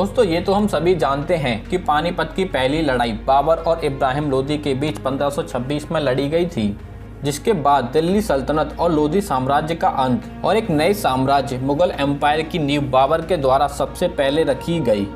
दोस्तों ये तो हम सभी जानते हैं कि पानीपत की पहली लड़ाई बाबर और इब्राहिम लोदी के बीच 1526 में लड़ी गई थी, जिसके बाद दिल्ली सल्तनत और लोदी साम्राज्य का अंत और एक नए साम्राज्य मुगल एम्पायर की नींव बाबर के द्वारा सबसे पहले रखी गई।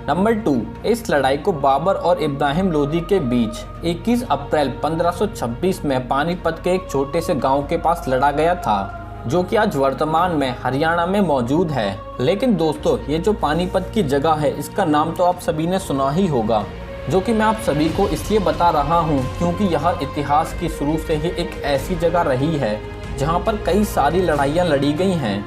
नंबर 2, इस लड़ाई को बाबर और इब्राहिम लोदी के बीच 21 अप्रैल 1526 में पानीपत के एक छोटे से गांव के पास लड़ा गया था, जो कि आज वर्तमान में हरियाणा में मौजूद है। लेकिन दोस्तों ये जो पानीपत की जगह है, इसका नाम तो आप सभी ने सुना ही होगा, जो कि मैं आप सभी को इसलिए बता रहा हूँ क्योंकि यह इतिहास की शुरू से ही एक ऐसी जगह रही है जहाँ पर कई सारी लड़ाइयाँ लड़ी गई हैं।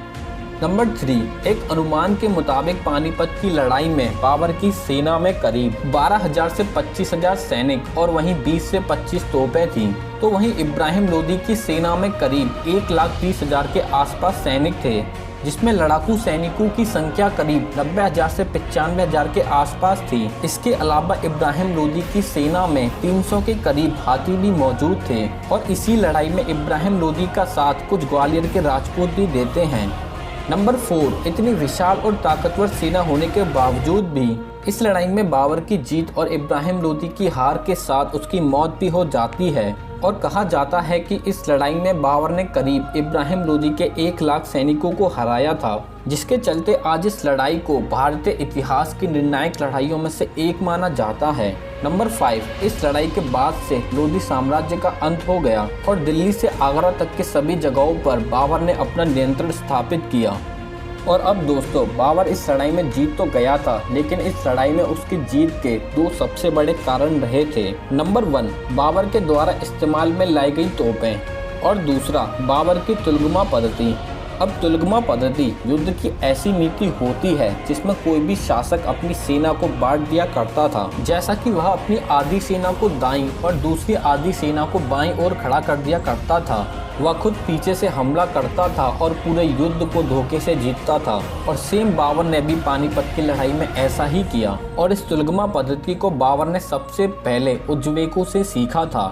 नंबर 3, एक अनुमान के मुताबिक पानीपत की लड़ाई में बाबर की सेना में करीब 12,000 से 25,000 सैनिक और वहीं 20 से 25 तोपें थीं, तो वहीं इब्राहिम लोदी की सेना में करीब 1,30,000 के आसपास सैनिक थे, जिसमें लड़ाकू सैनिकों की संख्या करीब 90,000 से 95,000 के आसपास थी। इसके अलावा इब्राहिम लोदी की सेना में 300 के करीब हाथी भी मौजूद थे और इसी लड़ाई में इब्राहिम लोदी का साथ कुछ ग्वालियर के राजपूत भी देते हैं। नंबर 4, इतनी विशाल और ताकतवर सेना होने के बावजूद भी इस लड़ाई में बाबर की जीत और इब्राहिम लोदी की हार के साथ उसकी मौत भी हो जाती है और कहा जाता है कि इस लड़ाई में बाबर ने करीब इब्राहिम लोदी के 1 लाख सैनिकों को हराया था, जिसके चलते आज इस लड़ाई को भारतीय इतिहास की निर्णायक लड़ाइयों में से एक माना जाता है। नंबर 5, इस लड़ाई के बाद से लोदी साम्राज्य का अंत हो गया और दिल्ली से आगरा तक के सभी जगहों पर बाबर ने अपना नियंत्रण स्थापित किया। और अब दोस्तों बाबर इस लड़ाई में जीत तो गया था, लेकिन इस लड़ाई में उसकी जीत के 2 सबसे बड़े कारण रहे थे। नंबर 1, बाबर के द्वारा इस्तेमाल में लाई गई तोपें और दूसरा बाबर की तुलगमा पद्धति। अब तुलगमा पद्धति युद्ध की ऐसी नीति होती है जिसमें कोई भी शासक अपनी सेना को बांट दिया करता था, जैसा कि वह अपनी आधी सेना को दाईं और दूसरी आधी सेना को बाईं ओर खड़ा कर दिया करता था। वह खुद पीछे से हमला करता था और पूरे युद्ध को धोखे से जीतता था और सेम बाबर ने भी पानीपत की लड़ाई में ऐसा ही किया और इस तुलगमा पद्धति को बाबर ने सबसे पहले उज्बेकों से सीखा था।